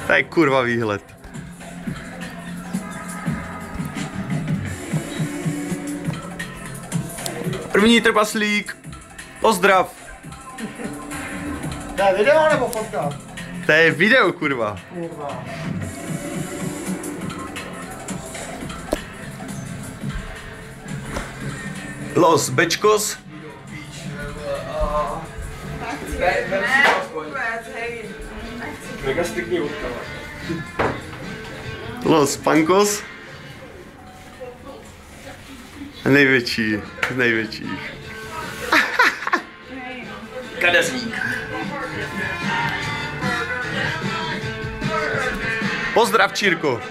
To je kurva výhled. První trpaslík. Pozdrav. To je video nebo fotka? To je video, kurva. Kurva. Los Bečkos. Mega stykný vodka. Los Pankos. Největší z největších. Kadeřník. Pozdrav, Čírko.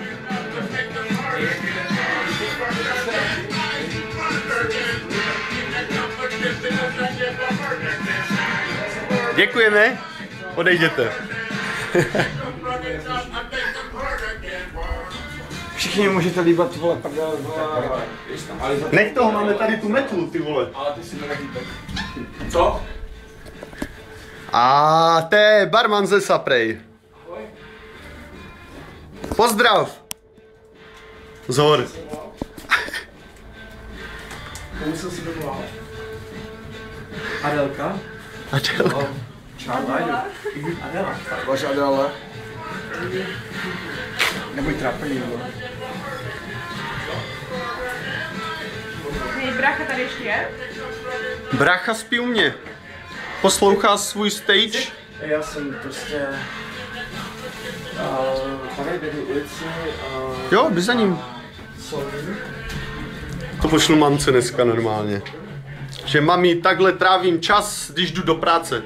Děkujeme. Odejděte. Všichni můžete líbat, vole, prdel, Nech toho, máme tady tu metlu, ty vole. ale ty si mega týpek. Co? A to je barman ze Saprej. Pozdrav. Zhor. Komu jsem si dovolal? Adelka? Adelka. Čau, Adela. Vaš Adela. Nebuď trápený, nebo? Hej, brácha tady ještě je? Brácha spí u mě. Poslouchá svůj stage. Já jsem prostě... tady běhu ulici Jo, jdi za ním. To pošlu mamce dneska normálně. Že mami, takhle trávím čas, když jdu do práce.